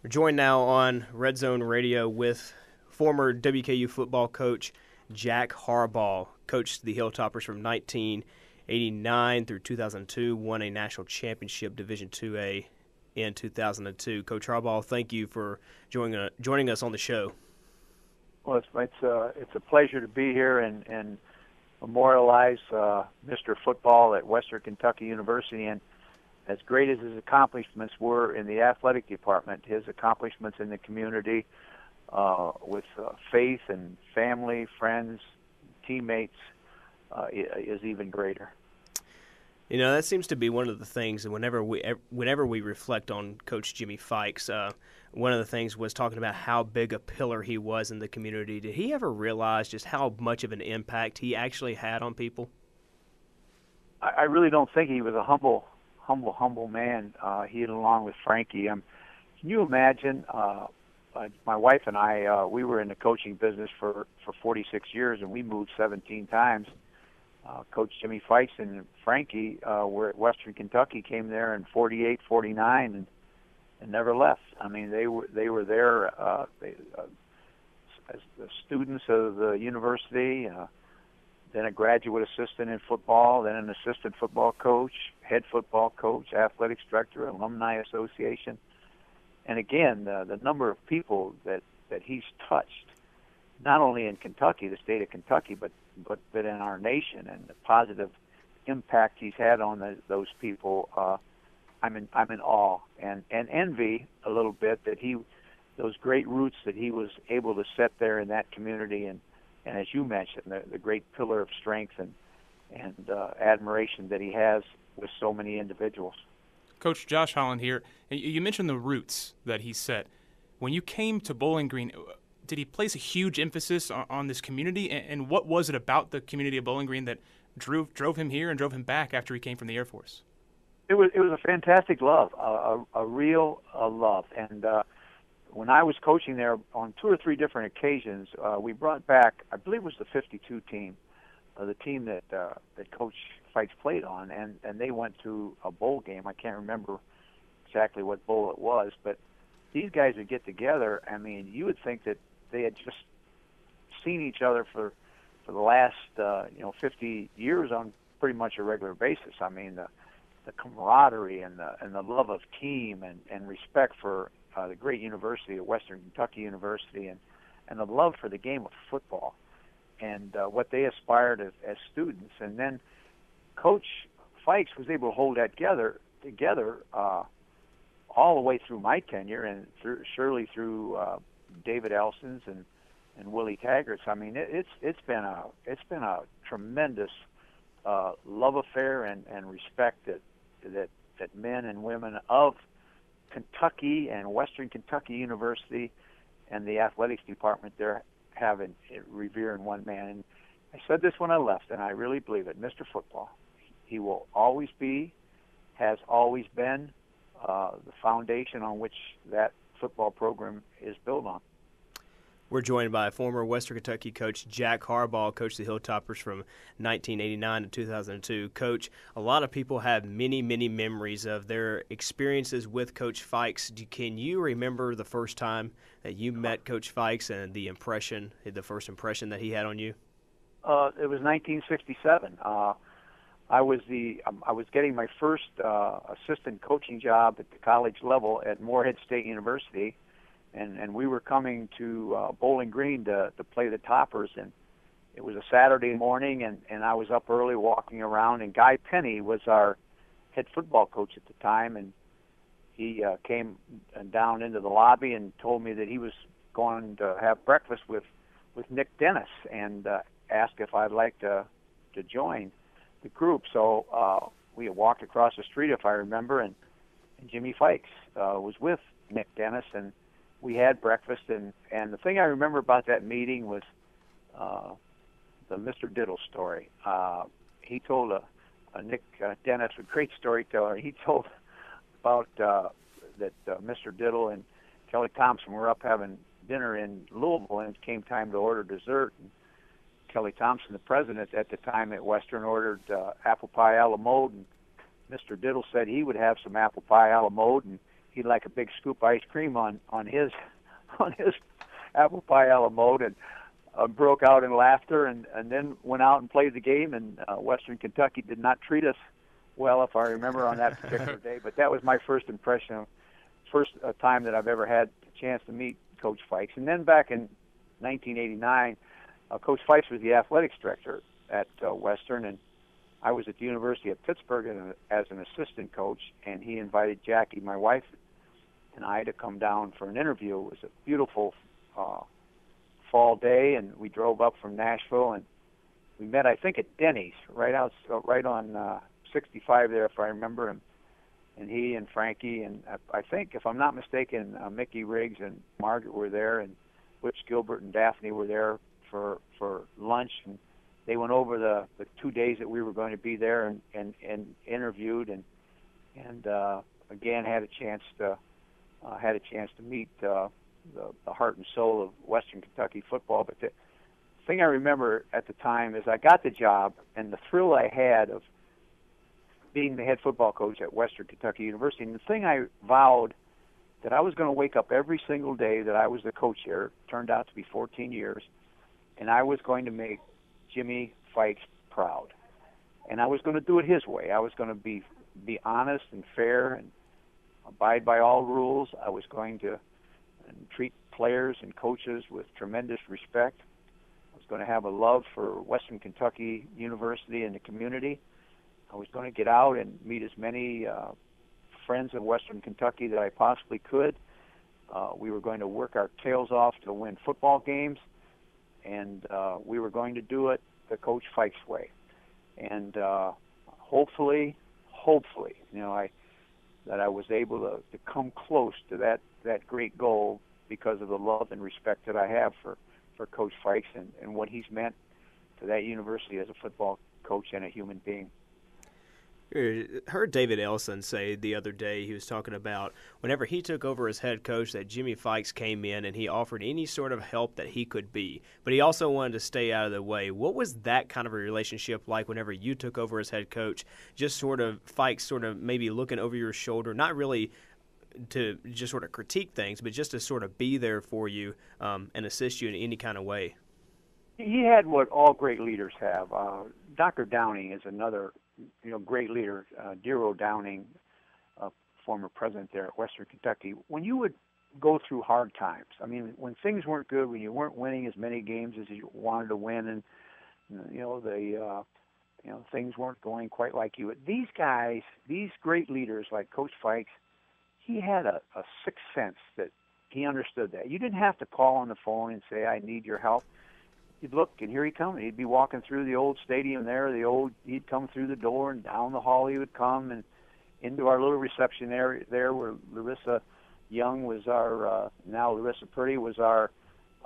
We're joined now on Red Zone Radio with former WKU football coach Jack Harbaugh. Coached the Hilltoppers from 1989 through 2002, won a national championship Division IIA in 2002. Coach Harbaugh, thank you for joining us on the show. Well, it's a pleasure to be here and memorialize Mr. Football at Western Kentucky University. And as great as his accomplishments were in the athletic department, his accomplishments in the community with faith and family, friends, teammates is even greater. You know, that seems to be one of the things, and whenever we reflect on Coach Jimmy Feix, one of the things was talking about how big a pillar he was in the community. Did he ever realize just how much of an impact he actually had on people? I really don't think he was a humble man. He, along with Frankie. Can you imagine? My wife and I, we were in the coaching business for 46 years, and we moved 17 times. Coach Jimmy Feix and Frankie were at Western Kentucky, came there in 48, 49, and never left. I mean, they were there as the students of the university. Then a graduate assistant in football, then an assistant football coach, head football coach, athletics director, alumni association. And again, the number of people that he's touched, not only in Kentucky, the state of Kentucky, but in our nation, and the positive impact he's had on those people, I'm in awe and envy a little bit that those great roots that he was able to set there in that community, and as you mentioned, the great pillar of strength and admiration that he has with so many individuals. Coach Josh Holland here. You mentioned the roots that he set. When you came to Bowling Green, did he place a huge emphasis on this community? And what was it about the community of Bowling Green that drove him here and drove him back after he came from the Air Force? It was a fantastic love, a real love. And when I was coaching there on 2 or 3 different occasions, we brought back, I believe it was the 52 team, the team that Coach Feix played on, and they went to a bowl game. I can't remember exactly what bowl it was, but these guys would get together. I mean, you would think that they had just seen each other for the last 50 years on pretty much a regular basis. I mean, the camaraderie and the love of team and respect for the great university at Western Kentucky University, and the love for the game of football and what they aspired as students. And then Coach Feix was able to hold that together all the way through my tenure, and surely through David Elson's and Willie Taggart's. I mean, it's been a tremendous love affair and respect that men and women of Kentucky and Western Kentucky University and the athletics department there have and revere in one man. And I said this when I left, and I really believe it. Mr. Football, he will always be, has always been, the foundation on which that football program is built on. We're joined by former Western Kentucky coach Jack Harbaugh, coached the Hilltoppers from 1989 to 2002. Coach, a lot of people have many, many memories of their experiences with Coach Feix. Can you remember the first time that you met Coach Feix and the first impression that he had on you? It was 1967. I was getting my first assistant coaching job at the college level at Morehead State University, and we were coming to Bowling Green to play the Toppers, and it was a Saturday morning, and I was up early walking around, and Guy Penny was our head football coach at the time, and he came down into the lobby and told me that he was going to have breakfast with Nick Dennis, and asked if I'd like to join the group. So we had walked across the street, if I remember, and Jimmy Feix was with Nick Dennis, and we had breakfast. And the thing I remember about that meeting was the Mr. Diddle story. He told Nick Dennis, a great storyteller. He told about that Mr. Diddle and Kelly Thompson were up having dinner in Louisville, and it came time to order dessert. And Kelly Thompson, the president at the time at Western, ordered apple pie a la mode, and Mr. Diddle said he would have some apple pie a la mode, and he'd like a big scoop of ice cream on his on his apple pie a la mode, and broke out in laughter, and then went out and played the game. And Western Kentucky did not treat us well, if I remember, on that particular day. But that was my first impression, first time that I've ever had a chance to meet Coach Feix. And then back in 1989, Coach Feix was the athletics director at Western, and I was at the University of Pittsburgh as an assistant coach, and he invited Jackie, my wife, and I to come down for an interview. It was a beautiful fall day, and we drove up from Nashville, and we met, I think, at Denny's, right on 65 there, if I remember. And he and Frankie, and I think, if I'm not mistaken, Mickey Riggs and Margaret were there, and Butch Gilbert and Daphne were there for lunch, and they went over the 2 days that we were going to be there, and interviewed, and again had a chance to meet the heart and soul of Western Kentucky football. But the thing I remember at the time is I got the job, and the thrill I had of being the head football coach at Western Kentucky University. And the thing I vowed that I was going to wake up every single day that I was the coach here, turned out to be 14 years, and I was going to make Jimmy Feix proud. And I was going to do it his way. I was going to be honest and fair and abide by all rules. I was going to treat players and coaches with tremendous respect. I was going to have a love for Western Kentucky University and the community. I was going to get out and meet as many friends of Western Kentucky that I possibly could. We were going to work our tails off to win football games, and we were going to do it the Coach Feix way. And hopefully, that I was able to come close to that great goal because of the love and respect that I have for Coach Feix and what he's meant to that university as a football coach and a human being. Heard David Ellison say the other day, he was talking about whenever he took over as head coach, that Jimmy Feix came in and he offered any sort of help that he could be, but he also wanted to stay out of the way. What was that kind of a relationship like whenever you took over as head coach? Just sort of Feix sort of maybe looking over your shoulder, not really to just sort of critique things, but just to sort of be there for you and assist you in any kind of way. He had what all great leaders have. Dr. Downing is another great leader. Dero Downing, former president there at Western Kentucky. When you would go through hard times, I mean, when things weren't good, when you weren't winning as many games as you wanted to win, and things weren't going quite like you. These guys, these great leaders like Coach Feix, he had a sixth sense that he understood that. You didn't have to call on the phone and say, "I need your help." You'd look, and here he comes. He'd be walking through the old stadium there. He'd come through the door, and down the hall he would come, and into our little reception area there, where Larissa Young was our now Larissa Purdy was our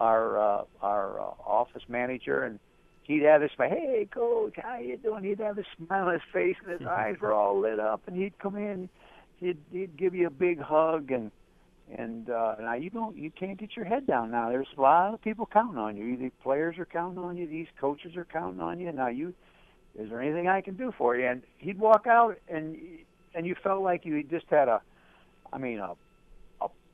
office manager, and he'd have this, "Hey, Coach, how you doing?" He'd have this smile on his face, and his eyes were all lit up, and he'd come in, he'd give you a big hug, and now you can't get your head down. Now there's a lot of people counting on you. The players are counting on you. These coaches are counting on you. Now is there anything I can do for you? And he'd walk out, and you felt like you just had a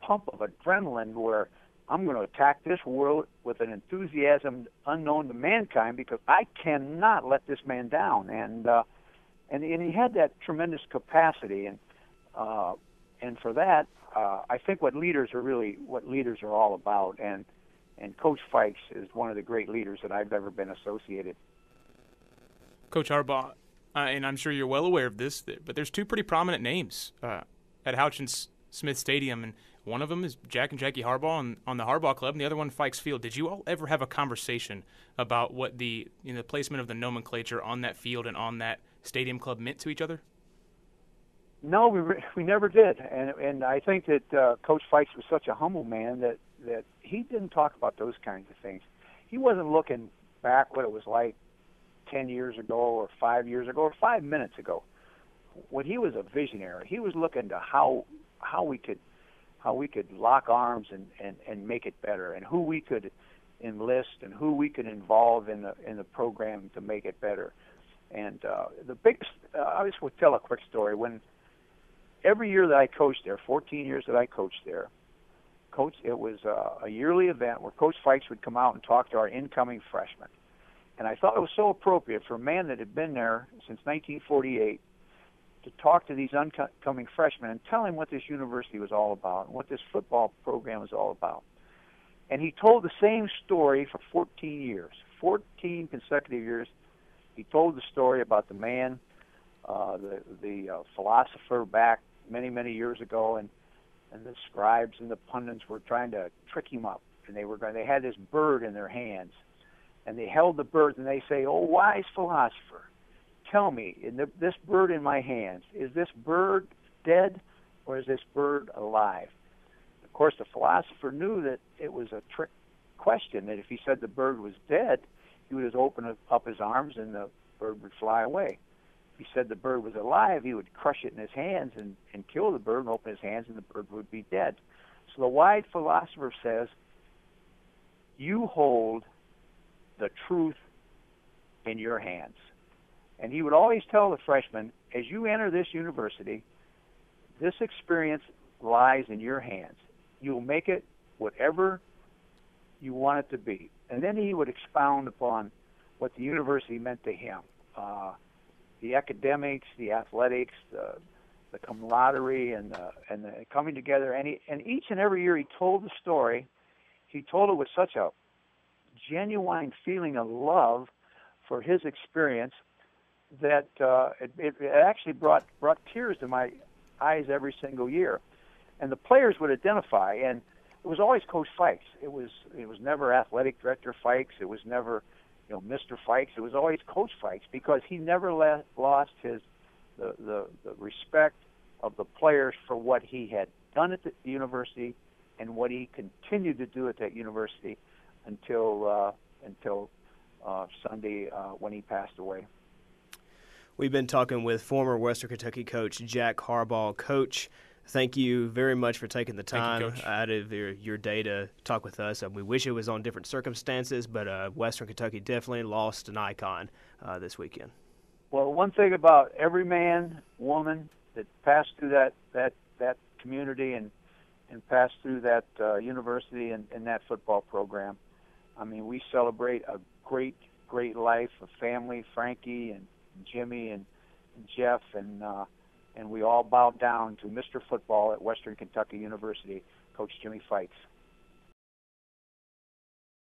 pump of adrenaline where I'm going to attack this world with an enthusiasm unknown to mankind because I cannot let this man down. And he had that tremendous capacity, and for that. I think what leaders are all about, and Coach Feix is one of the great leaders that I've ever been associated. Coach Harbaugh, and I'm sure you're well aware of this, but there's two pretty prominent names at Houchins Smith Stadium, and one of them is Jack and Jackie Harbaugh on the Harbaugh Club, and the other one Fikes Field. Did you all ever have a conversation about what the placement of the nomenclature on that field and on that stadium club meant to each other? No, we never did, and I think that Coach Feix was such a humble man that he didn't talk about those kinds of things. He wasn't looking back what it was like 10 years ago or 5 years ago or 5 minutes ago. When he was a visionary, he was looking to how we could lock arms and make it better, and who we could enlist and who we could involve in the program to make it better. And the biggest, I just would tell a quick story. When every year that I coached there, 14 years that I coached there, it was a yearly event where Coach Feix would come out and talk to our incoming freshmen. And I thought it was so appropriate for a man that had been there since 1948 to talk to these incoming freshmen and tell him what this university was all about and what this football program was all about. And he told the same story for 14 years, 14 consecutive years. He told the story about the man, the philosopher back many, many years ago, and the scribes and the pundits were trying to trick him up. And they had this bird in their hands. And they held the bird, and they say, "Oh, wise philosopher, tell me, this bird in my hands, is this bird dead or is this bird alive?" Of course, the philosopher knew that it was a trick question, that if he said the bird was dead, he would just open up his arms and the bird would fly away. If he said the bird was alive, he would crush it in his hands and kill the bird and open his hands, and the bird would be dead. So the wise philosopher says, you hold the truth in your hands. And he would always tell the freshmen, as you enter this university, this experience lies in your hands. You'll make it whatever you want it to be. And then he would expound upon what the university meant to him. The academics, the athletics, the camaraderie, and the coming together. And each and every year he told the story. He told it with such a genuine feeling of love for his experience that it actually brought tears to my eyes every single year. And the players would identify, and it was always Coach Feix. It was never athletic director Feix. It was never Mr. Feix. It was always Coach Feix, because he never lost the respect of the players for what he had done at the university and what he continued to do at that university until Sunday when he passed away. We've been talking with former Western Kentucky coach Jack Harbaugh. Coach, thank you very much for taking the time out of your day to talk with us. We wish it was on different circumstances, but Western Kentucky definitely lost an icon this weekend. Well, one thing about every man, woman that passed through that community and passed through that university and that football program, I mean, we celebrate a great life, a family, Frankie and Jimmy and Jeff, and we all bow down to Mr. Football at Western Kentucky University, Coach Jimmy Feix.